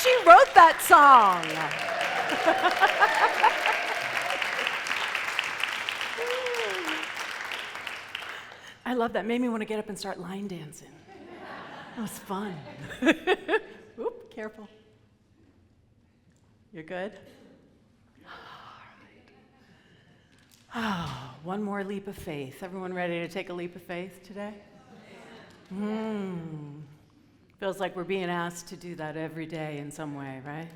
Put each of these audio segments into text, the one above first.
She wrote that song. I love that. Made me want to get up and start line dancing. That was fun. Oop, careful. You're good? Oh, one more leap of faith. Everyone ready to take a leap of faith today? Feels like we're being asked to do that every day in some way, right?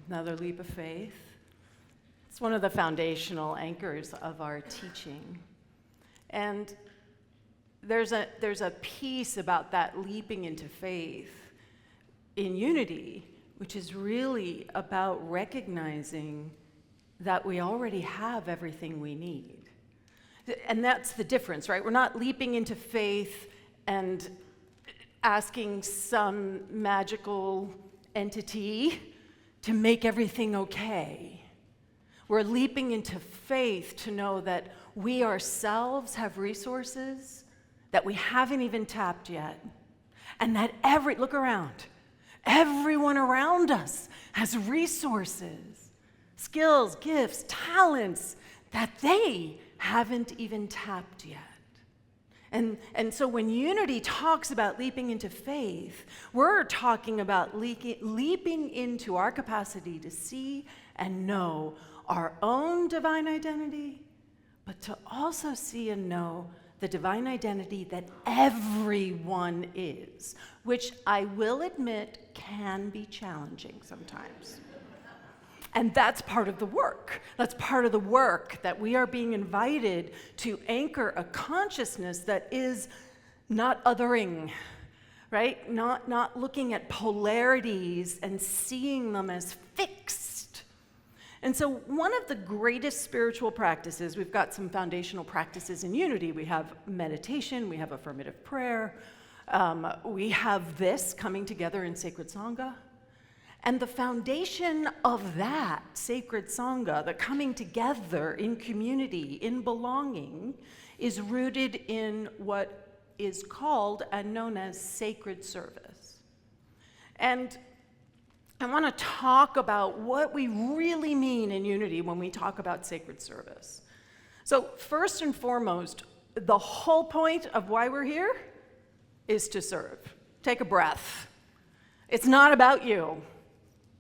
Another leap of faith. It's one of the foundational anchors of our teaching. And there's a piece about that leaping into faith in unity, which is really about recognizing that we already have everything we need. And that's the difference, right? We're not leaping into faith and asking some magical entity to make everything okay. We're leaping into faith to know that we ourselves have resources that we haven't even tapped yet, and that look around, everyone around us has resources, skills, gifts, talents that they haven't even tapped yet. And so when Unity talks about leaping into faith, we're talking about leaping into our capacity to see and know our own divine identity, but to also see and know the divine identity that everyone is, which I will admit can be challenging sometimes. And that's part of the work. That's part of the work that we are being invited to anchor a consciousness that is not othering, right? Not looking at polarities and seeing them as fixed. And so one of the greatest spiritual practices, we've got some foundational practices in Unity. We have meditation, we have affirmative prayer, we have this coming together in Sacred Sangha. And the foundation of that sacred Sangha, the coming together in community, in belonging, is rooted in what is called and known as sacred service. And I want to talk about what we really mean in Unity when we talk about sacred service. So first and foremost, the whole point of why we're here is to serve. Take a breath. It's not about you.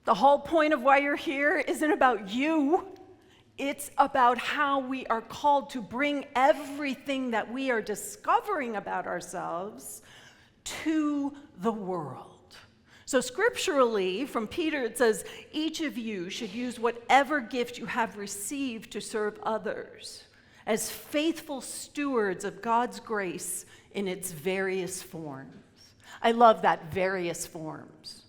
The whole point of why you're here isn't about you. It's about how we are called to bring everything that we are discovering about ourselves to the world. So scripturally, from Peter, it says, each of you should use whatever gift you have received to serve others as faithful stewards of God's grace in its various forms. I love that, various forms,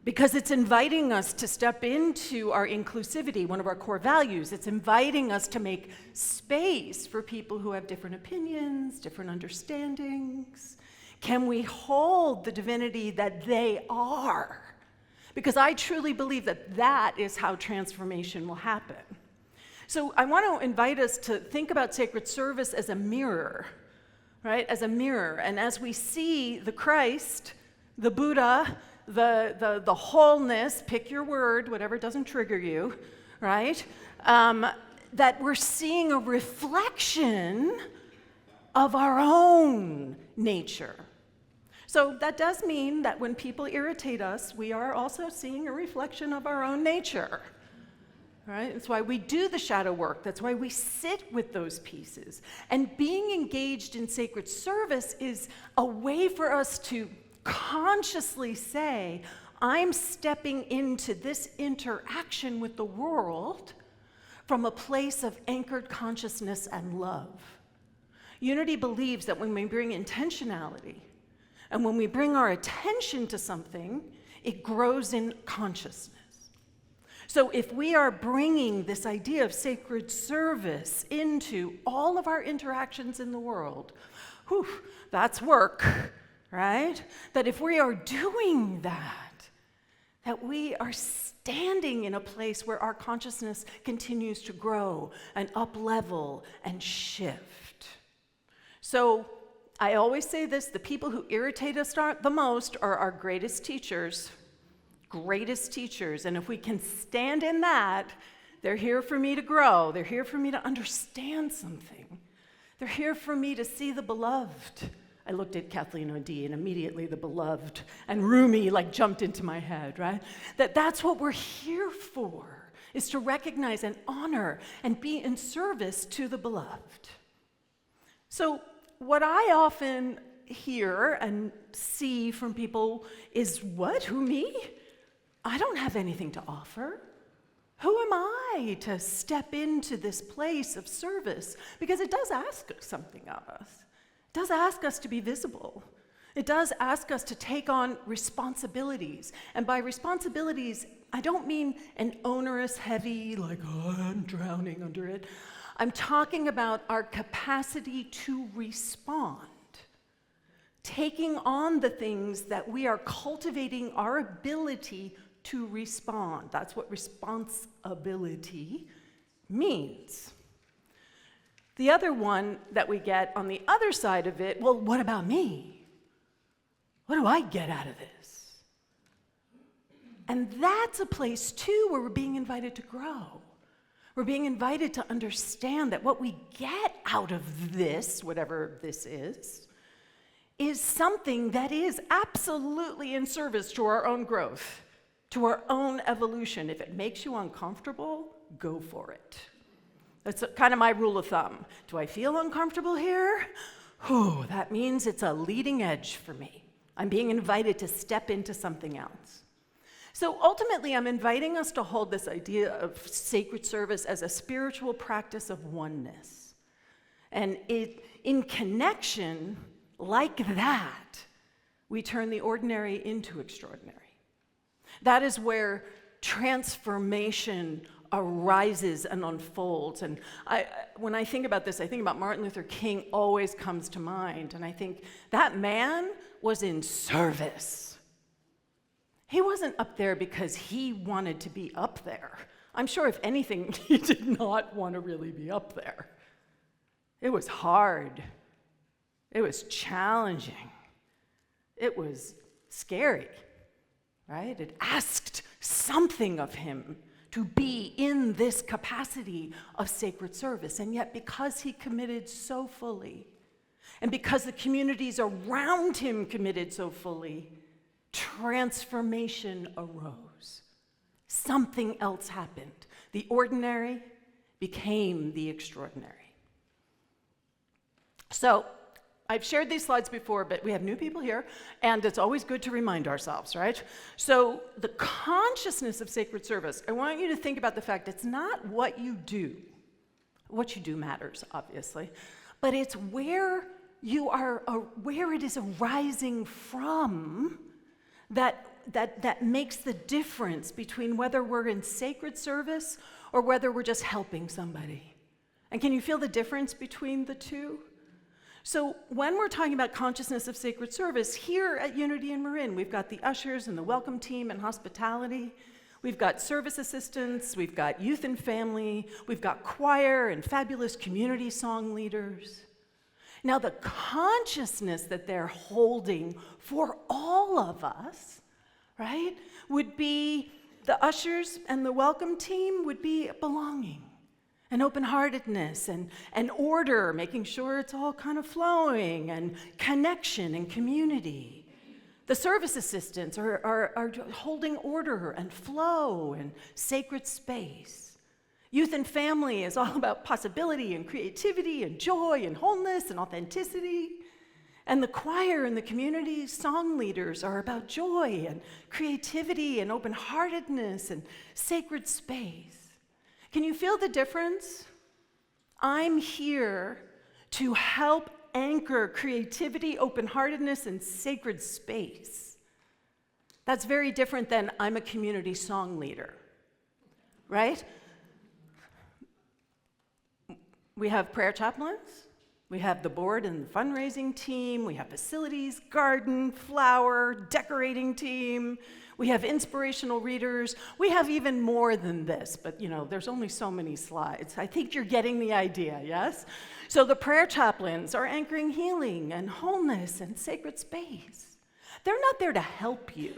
because it's inviting us to step into our inclusivity, one of our core values. It's inviting us to make space for people who have different opinions, different understandings. Can we hold the divinity that they are? Because I truly believe that that is how transformation will happen. So I want to invite us to think about sacred service as a mirror, right? As a mirror. And as we see the Christ, the Buddha, the wholeness, pick your word, whatever doesn't trigger you, right? That we're seeing a reflection of our own nature. So that does mean that when people irritate us, we are also seeing a reflection of our own nature, right? That's why we do the shadow work. That's why we sit with those pieces. And being engaged in sacred service is a way for us to consciously say, I'm stepping into this interaction with the world from a place of anchored consciousness and love. Unity believes that when we bring intentionality, and when we bring our attention to something, it grows in consciousness. So if we are bringing this idea of sacred service into all of our interactions in the world, that's work, right? That if we are doing that we are standing in a place where our consciousness continues to grow and up-level and shift. So I always say this, the people who irritate us the most are our greatest teachers, greatest teachers. And if we can stand in that, they're here for me to grow. They're here for me to understand something. They're here for me to see the beloved. I looked at Kathleen O'D and immediately the beloved and Rumi jumped into my head, right? That's what we're here for, is to recognize and honor and be in service to the beloved. So what I often hear and see from people is, what, who, me? I don't have anything to offer. Who am I to step into this place of service? Because it does ask something of us. It does ask us to be visible. It does ask us to take on responsibilities. And by responsibilities, I don't mean an onerous, heavy, I'm drowning under it. I'm talking about our capacity to respond. Taking on the things that we are cultivating our ability to respond. That's what responsibility means. The other one that we get on the other side of it, well, what about me? What do I get out of this? And that's a place, too, where we're being invited to grow. We're being invited to understand that what we get out of this, whatever this is something that is absolutely in service to our own growth, to our own evolution. If it makes you uncomfortable, go for it. That's kind of my rule of thumb. Do I feel uncomfortable here? That means it's a leading edge for me. I'm being invited to step into something else. So ultimately, I'm inviting us to hold this idea of sacred service as a spiritual practice of oneness. And in connection like that, we turn the ordinary into extraordinary. That is where transformation arises and unfolds. And when I think about this, I think about Martin Luther King always comes to mind. And I think that man was in service. He wasn't up there because he wanted to be up there. I'm sure if anything, he did not want to really be up there. It was hard. It was challenging. It was scary, right? It asked something of him to be in this capacity of sacred service. And yet, because he committed so fully, and because the communities around him committed so fully, transformation arose. Something else happened. The ordinary became the extraordinary. So, I've shared these slides before, but we have new people here, and it's always good to remind ourselves, right? So the consciousness of sacred service, I want you to think about the fact it's not what you do. What you do matters, obviously, but it's where you are, where it is arising from that makes the difference between whether we're in sacred service or whether we're just helping somebody. And can you feel the difference between the two? So when we're talking about consciousness of sacred service, here at Unity in Marin, we've got the ushers and the welcome team and hospitality. We've got service assistants, we've got youth and family, we've got choir and fabulous community song leaders. Now the consciousness that they're holding for all of us, right, would be the ushers and the welcome team would be belonging. And open-heartedness and order, making sure it's all kind of flowing, and connection and community. The service assistants are holding order and flow and sacred space. Youth and family is all about possibility and creativity and joy and wholeness and authenticity. And the choir and the community song leaders are about joy and creativity and open-heartedness and sacred space. Can you feel the difference? I'm here to help anchor creativity, open-heartedness, and sacred space. That's very different than I'm a community song leader, right? We have prayer chaplains, we have the board and the fundraising team, we have facilities, garden, flower, decorating team, we have inspirational readers. We have even more than this, but there's only so many slides. I think you're getting the idea, yes? So the prayer chaplains are anchoring healing and wholeness and sacred space. They're not there to help you.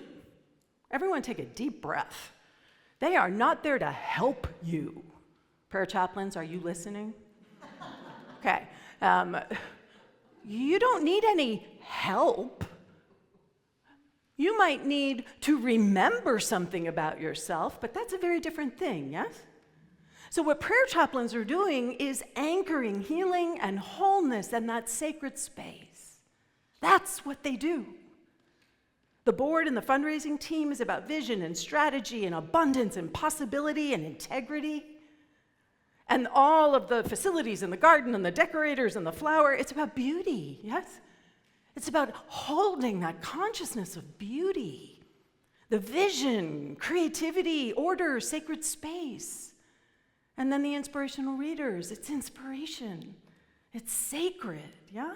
Everyone take a deep breath. They are not there to help you. Prayer chaplains, are you listening? Okay. You don't need any help. You might need to remember something about yourself, but that's a very different thing, yes? So what prayer chaplains are doing is anchoring healing and wholeness in that sacred space. That's what they do. The board and the fundraising team is about vision and strategy and abundance and possibility and integrity. And all of the facilities and the garden and the decorators and the flower, it's about beauty, yes? It's about holding that consciousness of beauty, the vision, creativity, order, sacred space. And then the inspirational readers, it's inspiration. It's sacred, yeah?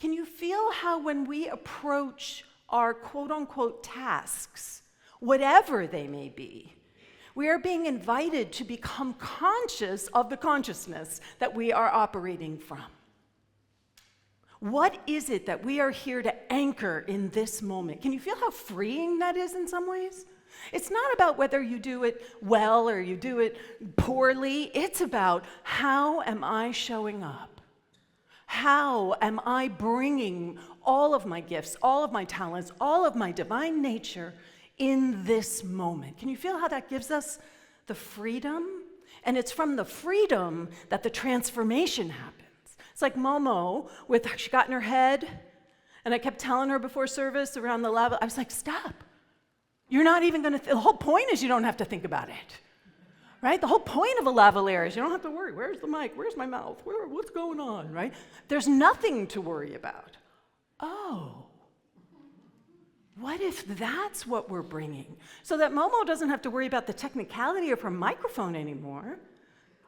Can you feel how when we approach our quote-unquote tasks, whatever they may be, we are being invited to become conscious of the consciousness that we are operating from? What is it that we are here to anchor in this moment? Can you feel how freeing that is in some ways? It's not about whether you do it well or you do it poorly. It's about how am I showing up? How am I bringing all of my gifts, all of my talents, all of my divine nature in this moment? Can you feel how that gives us the freedom? And it's from the freedom that the transformation happens. It's like Momo, she got in her head, and I kept telling her before service around the lava, I was like, stop. You're not even going to, the whole point is you don't have to think about it, right? The whole point of a lavalier is you don't have to worry. Where's the mic? Where's my mouth? What's going on, right? There's nothing to worry about. Oh, what if that's what we're bringing? So that Momo doesn't have to worry about the technicality of her microphone anymore.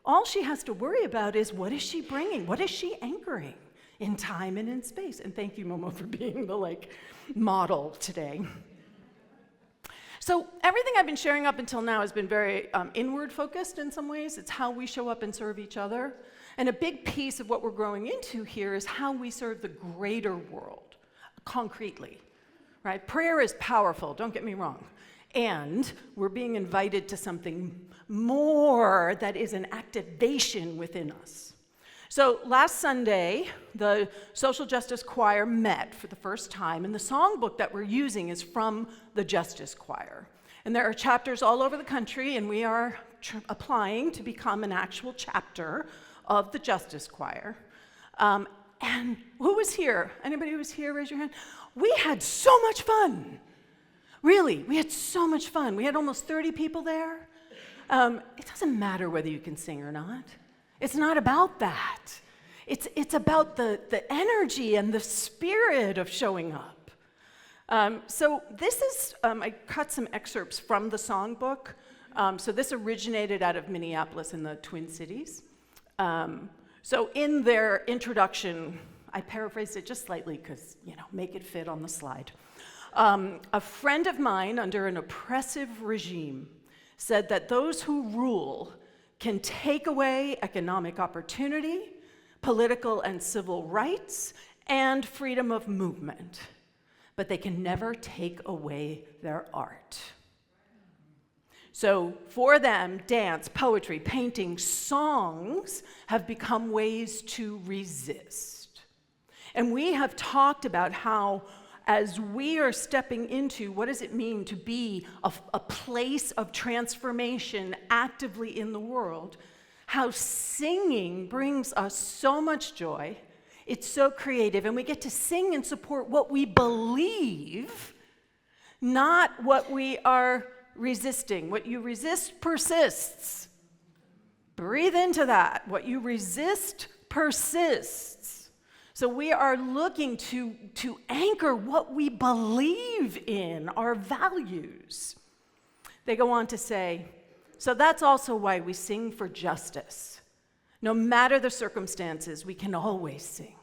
All she has to worry about is what is she bringing? What is she anchoring in time and in space? And thank you, Momo, for being the model today. So everything I've been sharing up until now has been very inward focused in some ways. It's how we show up and serve each other. And a big piece of what we're growing into here is how we serve the greater world, concretely, right? Prayer is powerful, don't get me wrong. And we're being invited to something more that is an activation within us. So last Sunday, the Social Justice Choir met for the first time, and the songbook that we're using is from the Justice Choir. And there are chapters all over the country, and we are applying to become an actual chapter of the Justice Choir. And who was here? Anybody who was here, raise your hand. We had so much fun. Really, we had so much fun. We had almost 30 people there. It doesn't matter whether you can sing or not. It's not about that. It's about the energy and the spirit of showing up. So this is, I cut some excerpts from the songbook. So this originated out of Minneapolis in the Twin Cities. So in their introduction, I paraphrased it just slightly because, make it fit on the slide. A friend of mine under an oppressive regime said that those who rule can take away economic opportunity, political and civil rights, and freedom of movement, but they can never take away their art. So for them, dance, poetry, painting, songs have become ways to resist. And we have talked about how as we are stepping into what does it mean to be a place of transformation actively in the world, how singing brings us so much joy. It's so creative, and we get to sing and support what we believe, not what we are resisting. What you resist persists. Breathe into that. What you resist persists. So we are looking to anchor what we believe in, our values. They go on to say, so that's also why we sing for justice. No matter the circumstances, we can always sing.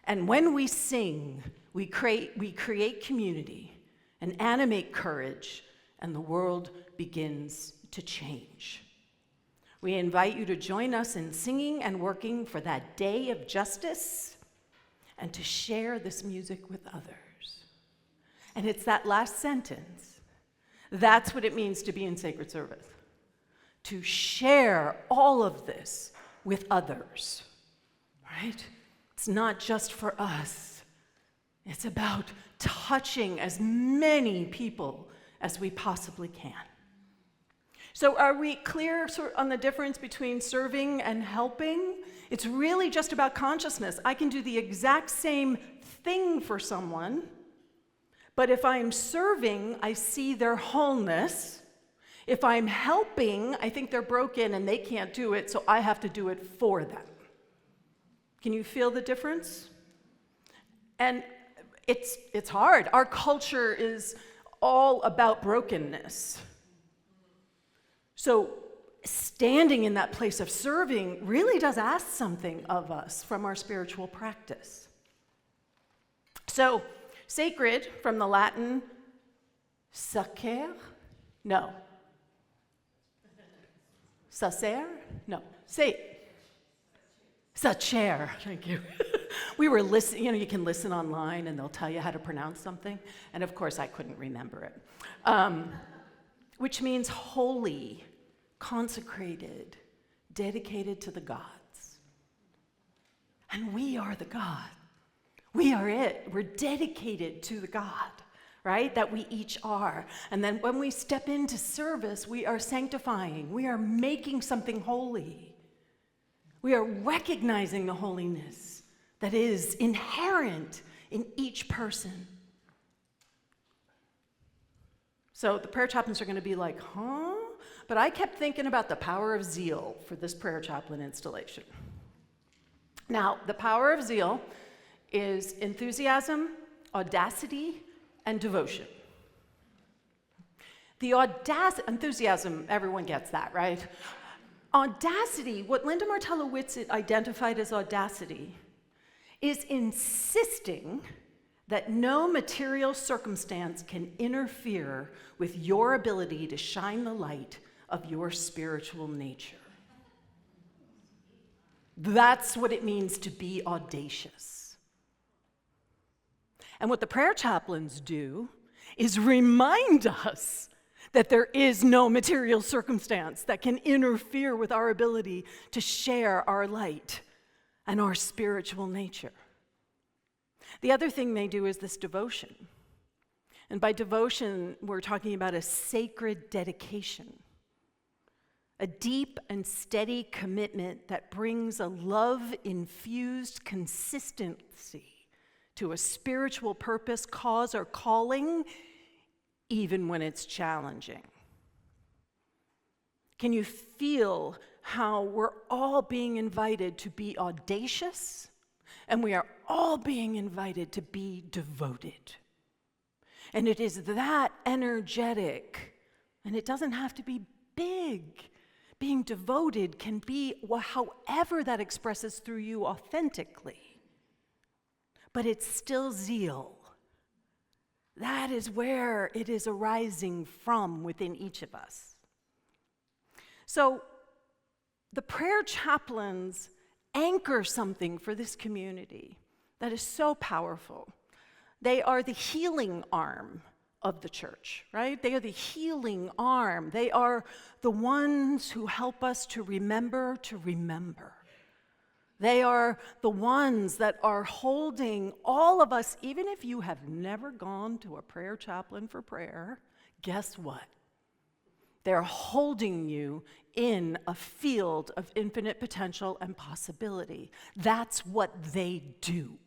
And when we sing, we create community and animate courage, and the world begins to change. We invite you to join us in singing and working for that day of justice and to share this music with others. And it's that last sentence. That's what it means to be in sacred service. To share all of this with others, right? It's not just for us. It's about touching as many people as we possibly can. So are we clear on the difference between serving and helping? It's really just about consciousness. I can do the exact same thing for someone, but if I'm serving, I see their wholeness. If I'm helping, I think they're broken and they can't do it, so I have to do it for them. Can you feel the difference? And it's hard. Our culture is all about brokenness. So standing in that place of serving really does ask something of us from our spiritual practice. So sacred, from the Latin sacer? No. Sacer? No. Say it. Sacer. Thank you. We were listening, you can listen online and they'll tell you how to pronounce something. And of course, I couldn't remember it. Which means holy, consecrated, dedicated to the gods. And we are the God. We are it. We're dedicated to the God, right? That we each are. And then when we step into service, we are sanctifying. We are making something holy. We are recognizing the holiness that is inherent in each person. So the prayer chaplains are going to be like, huh? But I kept thinking about the power of zeal for this prayer chaplain installation. Now, the power of zeal is enthusiasm, audacity, and devotion. The enthusiasm, everyone gets that, right? Audacity, what Linda Martello-Whitsitt identified as audacity, is insisting that no material circumstance can interfere with your ability to shine the light of your spiritual nature. That's what it means to be audacious. And what the prayer chaplains do is remind us that there is no material circumstance that can interfere with our ability to share our light and our spiritual nature. The other thing they do is this devotion. And by devotion, we're talking about a sacred dedication, a deep and steady commitment that brings a love-infused consistency to a spiritual purpose, cause, or calling, even when it's challenging. Can you feel how we're all being invited to be audacious, and we are all being invited to be devoted? And it is that energetic, and it doesn't have to be big. Being devoted can be however that expresses through you authentically. But it's still zeal. That is where it is arising from within each of us. So the prayer chaplains anchor something for this community that is so powerful. They are the healing arm of the church, right? They are the healing arm. They are the ones who help us to remember to remember. They are the ones that are holding all of us, even if you have never gone to a prayer chaplain for prayer, guess what? They're holding you in a field of infinite potential and possibility. That's what they do.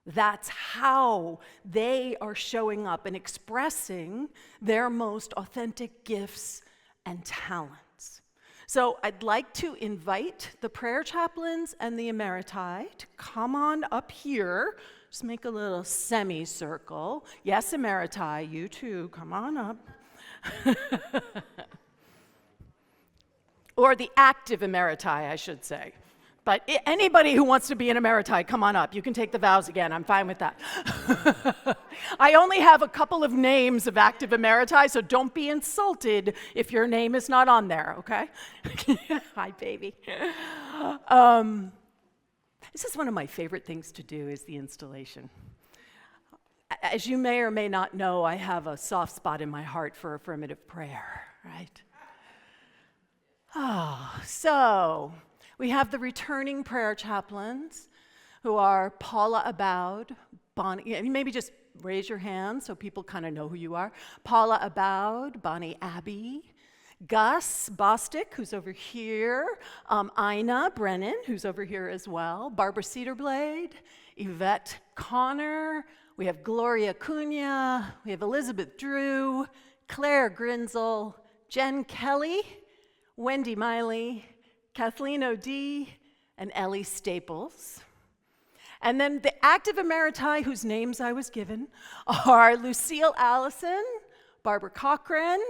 That's how they are showing up and expressing their most authentic gifts and talents. So I'd like to invite the prayer chaplains and the emeriti to come on up here. Just make a little semicircle. Yes, emeriti, you too, come on up. Or the active emeriti, I should say. But anybody who wants to be an emeriti, come on up. You can take the vows again. I'm fine with that. I only have a couple of names of active emeriti, so don't be insulted if your name is not on there, okay? Hi, baby. This is one of my favorite things to do is the installation. As you may or may not know, I have a soft spot in my heart for affirmative prayer, right? So we have the returning prayer chaplains who are Paula Aboud, Bonnie, maybe just raise your hand so people kind of know who you are. Paula Aboud, Bonnie Abbey, Gus Bostic, who's over here, Ina Brennan, who's over here as well, Barbara Cedarblade, Yvette Connor, we have Gloria Cunha, we have Elizabeth Drew, Claire Grinzel, Jen Kelly, Wendy Miley, Kathleen O'D, and Ellie Staples. And then the active emeriti whose names I was given are Lucille Allison, Barbara Cochran,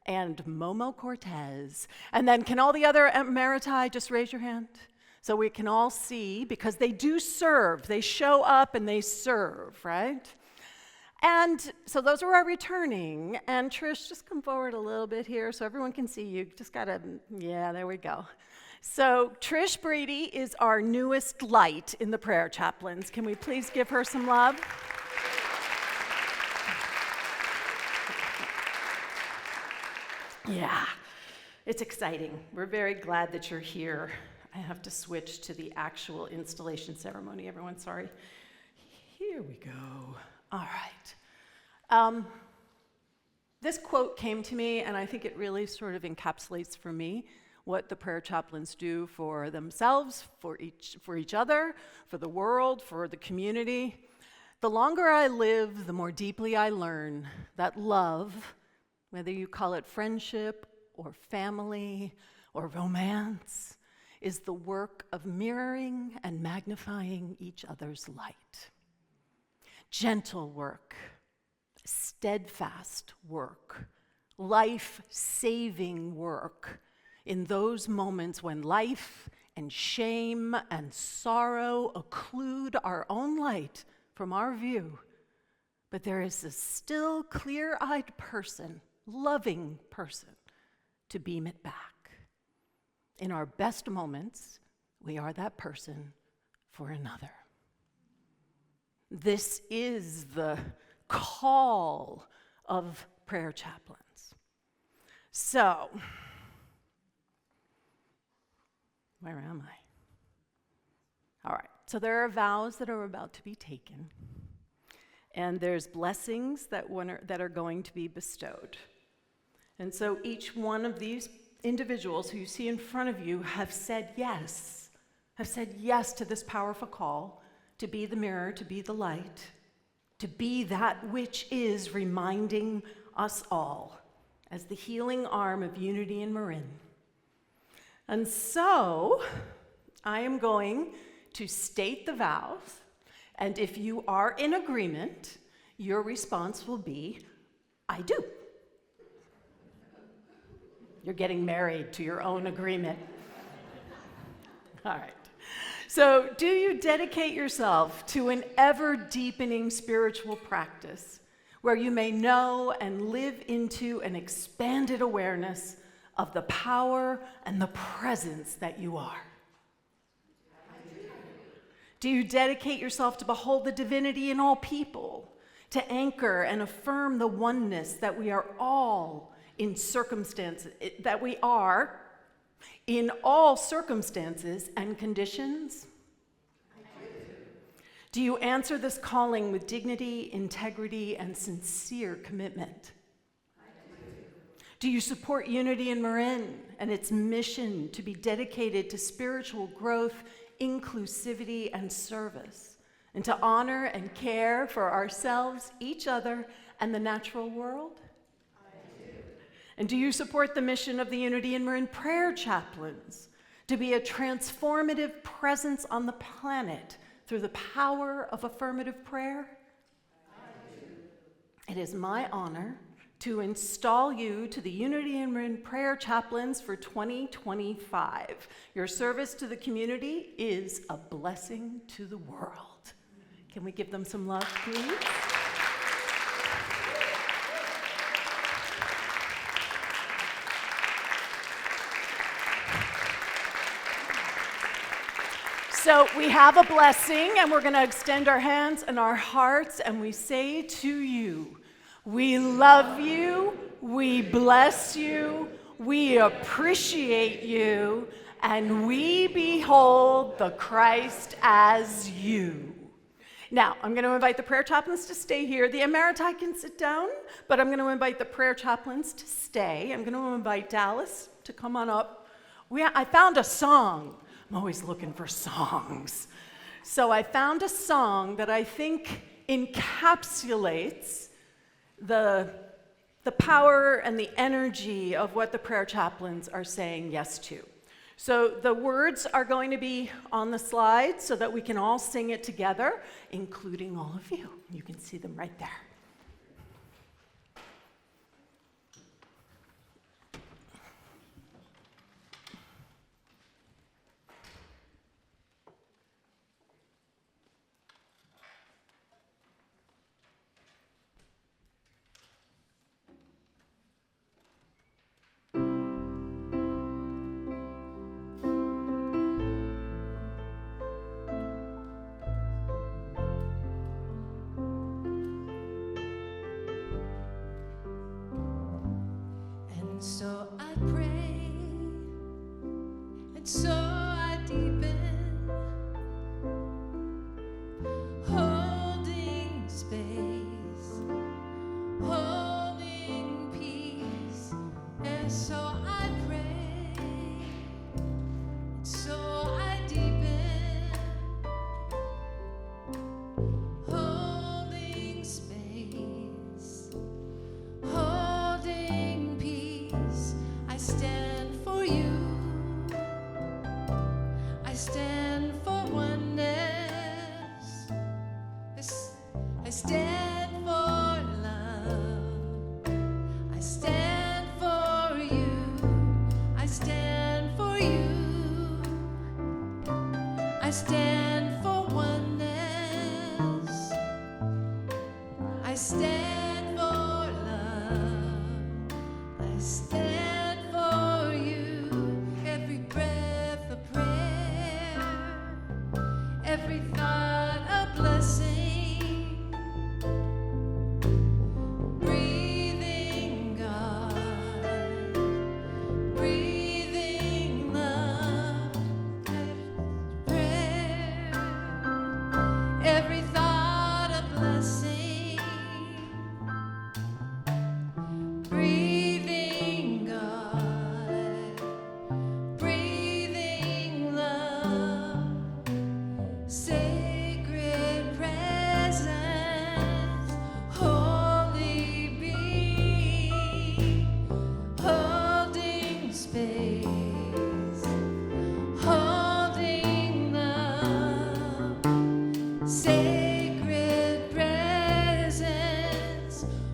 and Momo Cortez. And then can all the other emeriti just raise your hand? So we can all see, because they do serve. They show up and they serve, right? And so those are our returning. And Trish, just come forward a little bit here so everyone can see you. Just gotta, yeah, there we go. So Trish Brady is our newest light in the prayer chaplains. Can we please give her some love? Yeah, it's exciting. We're very glad that you're here. I have to switch to the actual installation ceremony. Everyone, sorry. Here we go. All right. This quote came to me, and I think it really sort of encapsulates for me what the prayer chaplains do for themselves, for each other, for the world, for the community. The longer I live, the more deeply I learn that love, whether you call it friendship or family or romance, is the work of mirroring and magnifying each other's light. Gentle work, steadfast work, life-saving work in those moments when life and shame and sorrow occlude our own light from our view. But there is a still clear-eyed person, loving person, to beam it back. In our best moments, we are that person for another. This is the call of prayer chaplains. So, where am I? All right, so there are vows that are about to be taken, and there's blessings that are going to be bestowed. And so each one of these individuals who you see in front of you have said yes to this powerful call to be the mirror, to be the light, to be that which is reminding us all as the healing arm of Unity in Marin. And so I am going to state the vows, and if you are in agreement, your response will be, I do. You're getting married to your own agreement. All right. So, do you dedicate yourself to an ever-deepening spiritual practice where you may know and live into an expanded awareness of the power and the presence that you are? Do you dedicate yourself to behold the divinity in all people, to anchor and affirm the oneness that we are all in circumstances, that we are in all circumstances and conditions? Do you answer this calling with dignity, integrity, and sincere commitment? Do you support Unity in Marin and its mission to be dedicated to spiritual growth, inclusivity, and service, and to honor and care for ourselves, each other, and the natural world? And do you support the mission of the Unity in Marin prayer chaplains to be a transformative presence on the planet through the power of affirmative prayer? I do. It is my honor to install you to the Unity in Marin prayer chaplains for 2025. Your service to the community is a blessing to the world. Can we give them some love, please? So we have a blessing, and we're going to extend our hands and our hearts, and we say to you, we love you, we bless you, we appreciate you, and we behold the Christ as you. Now, I'm going to invite the prayer chaplains to stay here. The Emeriti can sit down, but I'm going to invite the prayer chaplains to stay. I'm going to invite Dallas to come on up. I found a song. I'm always looking for songs. So I found a song that I think encapsulates the power and the energy of what the prayer chaplains are saying yes to. So the words are going to be on the slide so that we can all sing it together, including all of you. You can see them right there. So I pray, and so I deepen, holding space, holding peace, and so I pray, and so I deepen, holding space, holding peace. I stand for you. I stand for oneness. I stand for love. I stand for you. I stand for you. I stand for oneness. I stand for love. I stand for you. Every breath a prayer, every thought a blessing. Breathing God, breathing love. Prayer, every thought a blessing. Breathing God, breathing love, sacred presence, holy being, holding space, holding love, sacred presence,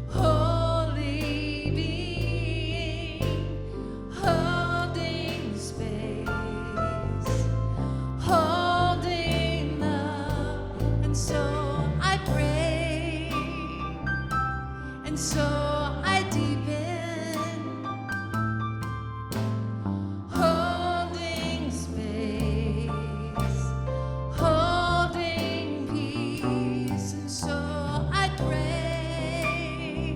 holy being, holding space, holding love. And so I pray, and so I deepen, holding space, holding peace. And so I pray,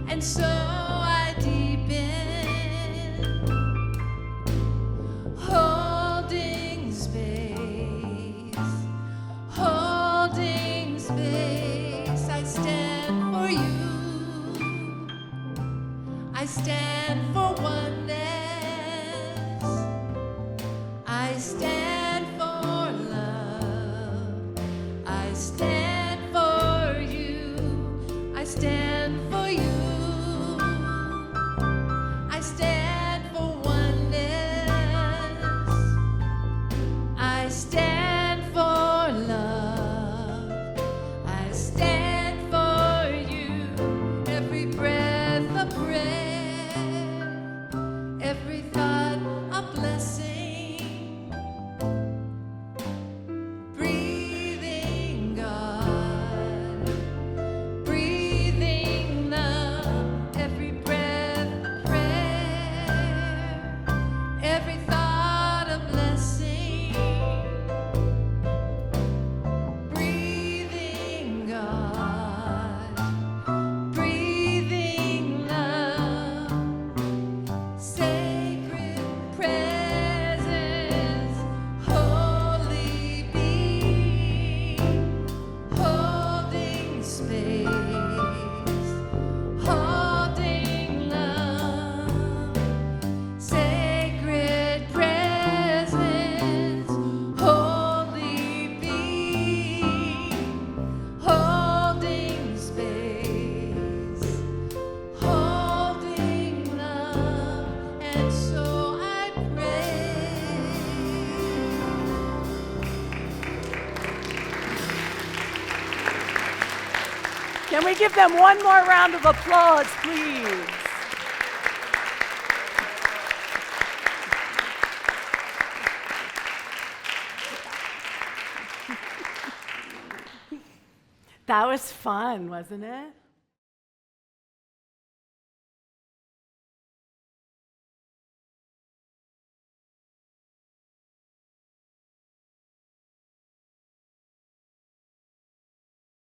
and so I deepen, holding space, holding space. I stand for you. I stand for oneness. I stand for love. I stand for you. I stand for you. I stand for oneness. I stand for love. I stand for you. Every breath a prayer, we give them one more round of applause, please? That was fun, wasn't it?